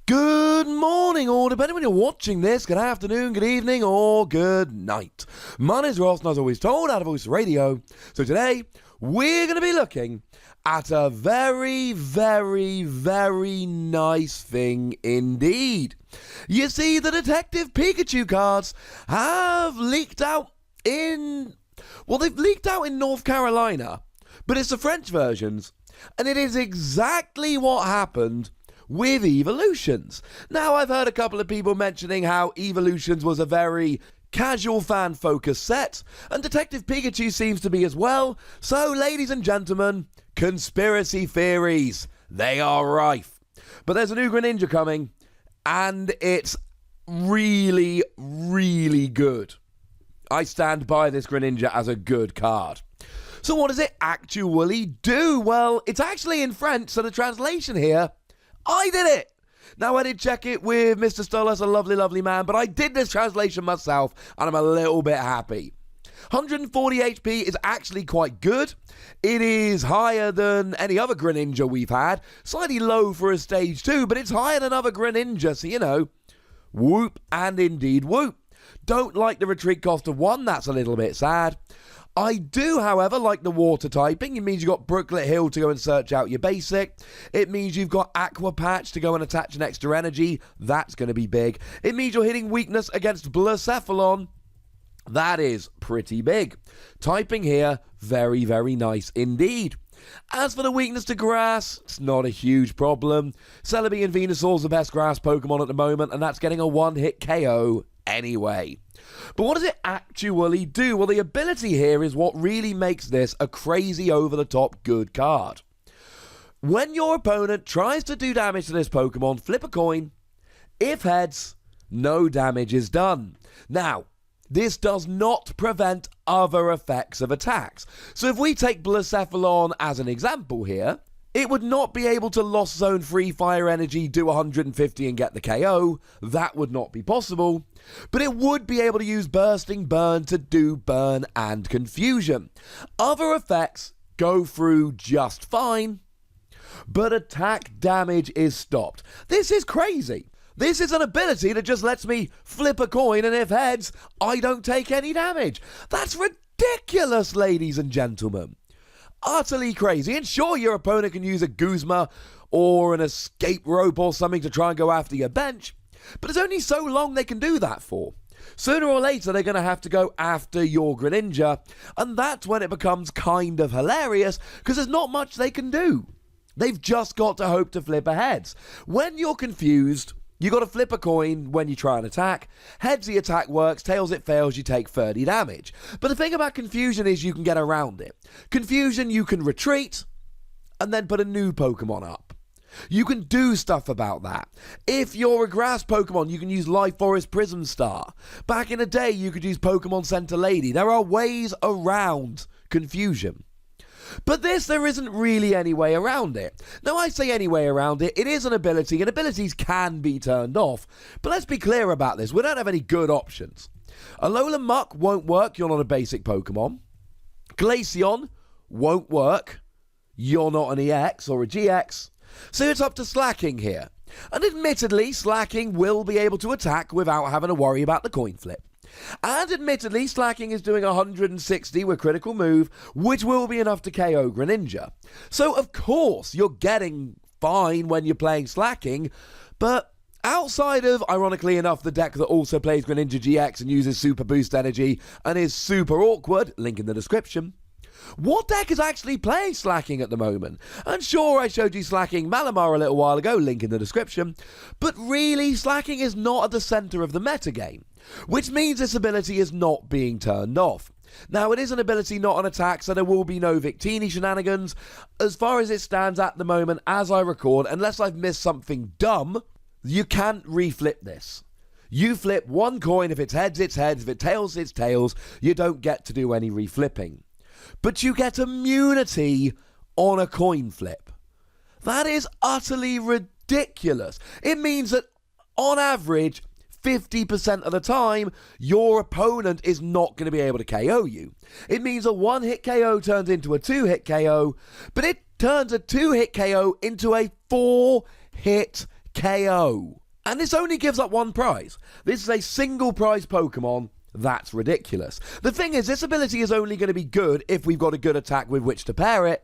Good morning, or depending when you're watching this, good afternoon, good evening, or good night. My name's Ross, and as always told, out of Voice Radio. So today, we're going to be looking at a very, very, very nice thing indeed. You see, the Detective Pikachu cards have leaked out in... Well, they've leaked out in North Carolina, but it's the French versions, and it is exactly what happened with Evolutions. Now, I've heard a couple of people mentioning how Evolutions was a very casual fan-focused set, and Detective Pikachu seems to be as well. So, ladies and gentlemen, conspiracy theories, they are rife. But there's a new Greninja coming, and it's really, really good. I stand by this Greninja as a good card. So what does it actually do? Well, it's actually in French, so the translation here, I did it! Now, I did check it with Mr. Stolas, a lovely, lovely man, but I did this translation myself, and I'm a little bit happy. 140 HP is actually quite good. It is higher than any other Greninja we've had. Slightly low for a stage 2, but it's higher than other Greninja, so you know, whoop and indeed whoop. Don't like the retreat cost of 1, that's a little bit sad. I do, however, like the water typing. It means you've got Brooklet Hill to go and search out your basic. It means you've got Aqua Patch to go and attach an extra energy. That's going to be big. It means you're hitting weakness against Blacephalon. That is pretty big. Typing here, very, very nice indeed. As for the weakness to grass, it's not a huge problem. Celebi and Venusaur's the best grass Pokemon at the moment, and that's getting a one-hit KO anyway. But what does it actually do? Well, the ability here is what really makes this a crazy over-the-top good card. When your opponent tries to do damage to this Pokemon, flip a coin. If heads, no damage is done. Now, this does not prevent other effects of attacks. So if we take Blacephalon as an example here, it would not be able to Lost Zone Free Fire Energy, do 150 and get the KO. That would not be possible. But it would be able to use Bursting Burn to do Burn and Confusion. Other effects go through just fine, but attack damage is stopped. This is crazy. This is an ability that just lets me flip a coin, and if heads, I don't take any damage. That's ridiculous, ladies and gentlemen. Utterly crazy. And sure, your opponent can use a Guzma or an escape rope or something to try and go after your bench, but it's only so long they can do that for. Sooner or later, they're going to have to go after your Greninja, and that's when it becomes kind of hilarious, because there's not much they can do. They've just got to hope to flip a heads. When you're confused, you got to flip a coin when you try and attack. Heads, the attack works. Tails, it fails. You take 30 damage. But the thing about confusion is you can get around it. Confusion, you can retreat and then put a new Pokemon up. You can do stuff about that. If you're a grass Pokemon, you can use Life Forest Prism Star. Back in the day, you could use Pokemon Center Lady. There are ways around confusion. But this, there isn't really any way around it. Now, I say any way around it, it is an ability, and abilities can be turned off. But let's be clear about this, we don't have any good options. Alolan Muck won't work, you're not a basic Pokemon. Glaceon won't work, you're not an EX or a GX. So it's up to Slacking here. And admittedly, Slacking will be able to attack without having to worry about the coin flip. And admittedly, Slacking is doing 160 with critical move, which will be enough to KO Greninja. So, of course, you're getting fine when you're playing Slacking, but outside of, ironically enough, the deck that also plays Greninja-GX and uses Super Boost Energy and is super awkward, link in the description, what deck is actually playing Slacking at the moment? And sure, I showed you Slacking Malamar a little while ago, link in the description, but really, Slacking is not at the center of the metagame, which means this ability is not being turned off. Now, it is an ability, not an attack, so there will be no Victini shenanigans. As far as it stands at the moment, as I record, unless I've missed something dumb, you can't reflip this. You flip one coin, if it's heads, it's heads, if it's tails, it's tails. You don't get to do any reflipping. But you get immunity on a coin flip. That is utterly ridiculous. It means that, on average, 50% of the time, your opponent is not going to be able to KO you. It means a one-hit KO turns into a two-hit KO, but it turns a two-hit KO into a four-hit KO. And this only gives up one prize. This is a single prize Pokemon. That's ridiculous. The thing is, this ability is only going to be good if we've got a good attack with which to pair it.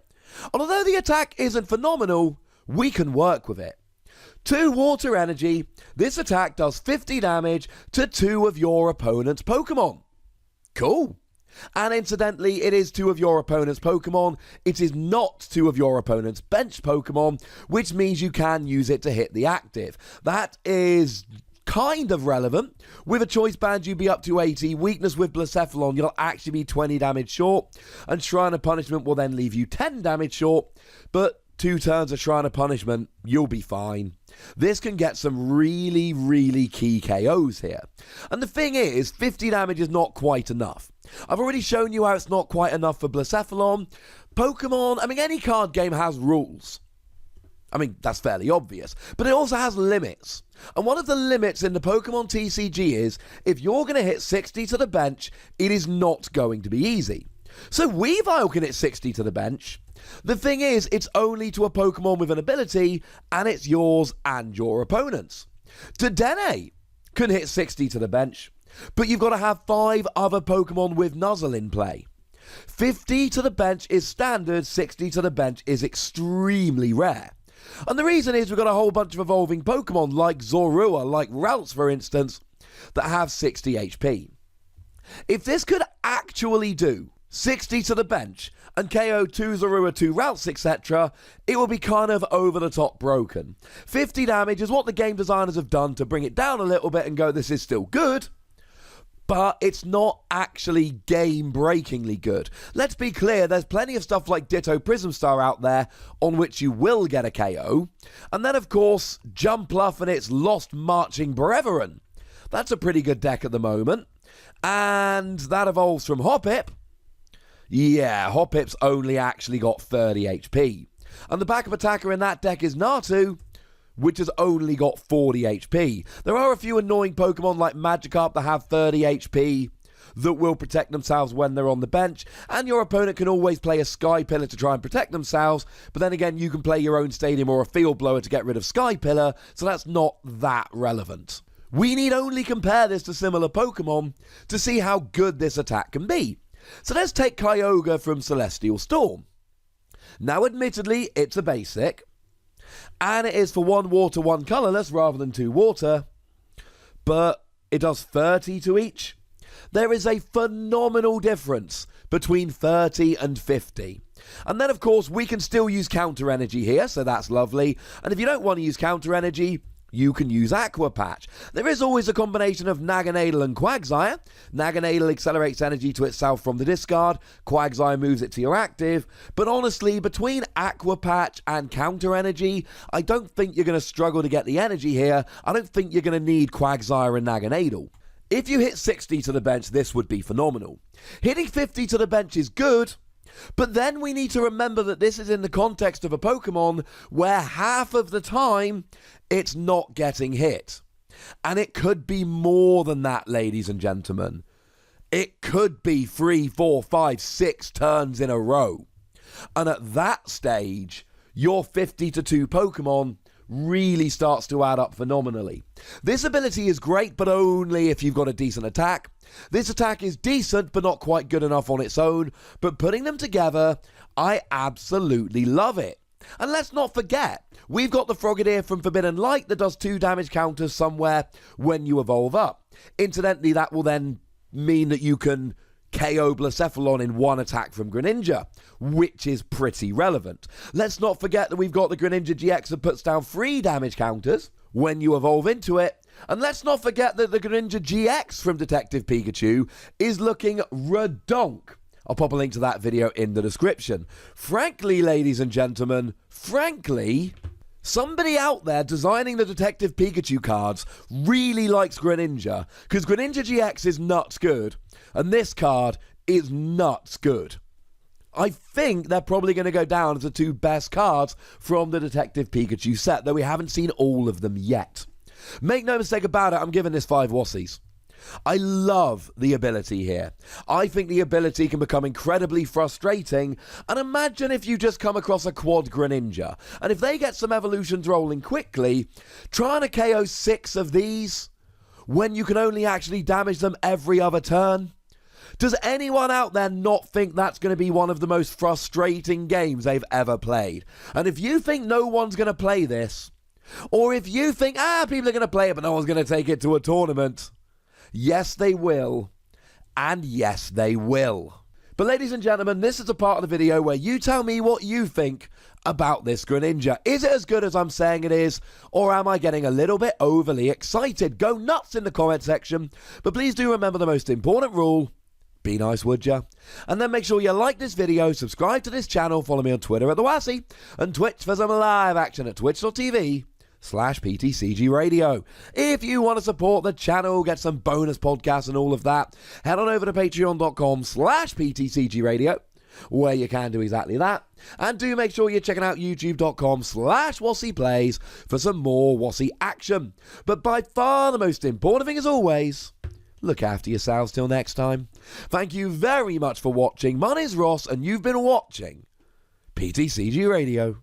And although the attack isn't phenomenal, we can work with it. 2 water energy, this attack does 50 damage to 2 of your opponent's Pokemon. Cool. And incidentally, it is 2 of your opponent's Pokemon. It is not 2 of your opponent's bench Pokemon, which means you can use it to hit the active. That is kind of relevant. With a choice band, you'd be up to 80. Weakness with Blacephalon, you'll actually be 20 damage short. And Shrine of Punishment will then leave you 10 damage short. But 2 turns of Shrine of Punishment, you'll be fine. This can get some really, really key KOs here. And the thing is, 50 damage is not quite enough. I've already shown you how it's not quite enough for Blacephalon. Pokemon, any card game has rules. That's fairly obvious. But it also has limits. And one of the limits in the Pokemon TCG is, if you're going to hit 60 to the bench, it is not going to be easy. So Weavile can hit 60 to the bench. The thing is, it's only to a Pokemon with an ability, and it's yours and your opponent's. Dedenne can hit 60 to the bench, but you've got to have 5 other Pokemon with Nuzzle in play. 50 to the bench is standard, 60 to the bench is extremely rare. And the reason is we've got a whole bunch of evolving Pokemon like Zorua, like Ralts for instance, that have 60 HP. If this could actually do 60 to the bench and KO 2 Zorua, 2 Ralts, etc., it will be kind of over the top broken. 50 damage is what the game designers have done to bring it down a little bit and go, this is still good, but it's not actually game-breakingly good. Let's be clear, there's plenty of stuff like Ditto Prism Star out there on which you will get a KO. And then, of course, Jumpluff and its Lost Marching Breveron. That's a pretty good deck at the moment. And that evolves from Hoppip. Yeah, Hoppip's only actually got 30 HP. And the backup attacker in that deck is Natu, which has only got 40 HP. There are a few annoying Pokemon like Magikarp that have 30 HP that will protect themselves when they're on the bench, and your opponent can always play a Sky Pillar to try and protect themselves, but then again, you can play your own Stadium or a Field Blower to get rid of Sky Pillar, so that's not that relevant. We need only compare this to similar Pokemon to see how good this attack can be. So let's take Kyogre from Celestial Storm. Now, admittedly, it's a basic, and it is for 1 water, 1 colourless rather than 2 water, but it does 30 to each. There is a phenomenal difference between 30 and 50. And then, of course, we can still use counter energy here, so that's lovely. And if you don't want to use counter energy, you can use Aqua Patch. There is always a combination of Naganadel and Quagsire. Naganadel accelerates energy to itself from the discard, Quagsire moves it to your active, but honestly, between Aqua Patch and Counter Energy, I don't think you're going to struggle to get the energy here. I don't think you're going to need Quagsire and Naganadel. If you hit 60 to the bench, this would be phenomenal. Hitting 50 to the bench is good, but then we need to remember that this is in the context of a Pokemon where half of the time it's not getting hit. And it could be more than that, ladies and gentlemen. It could be 3, 4, 5, 6 turns in a row. And at that stage, your 50 to 2 Pokemon really starts to add up phenomenally. This ability is great, but only if you've got a decent attack. This attack is decent, but not quite good enough on its own. But putting them together, I absolutely love it. And let's not forget, we've got the Frogadier from Forbidden Light that does 2 damage counters somewhere when you evolve up. Incidentally, that will then mean that you can KO Blacephalon in 1 attack from Greninja, which is pretty relevant. Let's not forget that we've got the Greninja-GX that puts down 3 damage counters when you evolve into it. And let's not forget that the Greninja-GX from Detective Pikachu is looking redonk. I'll pop a link to that video in the description. Frankly, ladies and gentlemen, somebody out there designing the Detective Pikachu cards really likes Greninja, because Greninja-GX is nuts good, and this card is nuts good. I think they're probably going to go down as the 2 best cards from the Detective Pikachu set, though we haven't seen all of them yet. Make no mistake about it, I'm giving this 5 Wassies. I love the ability here. I think the ability can become incredibly frustrating, and imagine if you just come across a quad Greninja, and if they get some evolutions rolling quickly, trying to KO 6 of these when you can only actually damage them every other turn. Does anyone out there not think that's going to be one of the most frustrating games they've ever played? And if you think no one's going to play this, or if you think, people are going to play it but no one's going to take it to a tournament, yes, they will. And yes, they will. But ladies and gentlemen, this is a part of the video where you tell me what you think about this Greninja. Is it as good as I'm saying it is, or am I getting a little bit overly excited? Go nuts in the comment section, but please do remember the most important rule: be nice, would ya? And then make sure you like this video, subscribe to this channel, follow me on Twitter at @TheWassy, and Twitch for some live action at twitch.tv/PTCGRadio. If you want to support the channel, get some bonus podcasts and all of that, head on over to patreon.com/PTCGRadio, where you can do exactly that. And do make sure you're checking out youtube.com/WassyPlays for some more Wassy action. But by far the most important thing, as always, look after yourselves till next time. Thank you very much for watching. My name's Ross, and you've been watching PTCG Radio.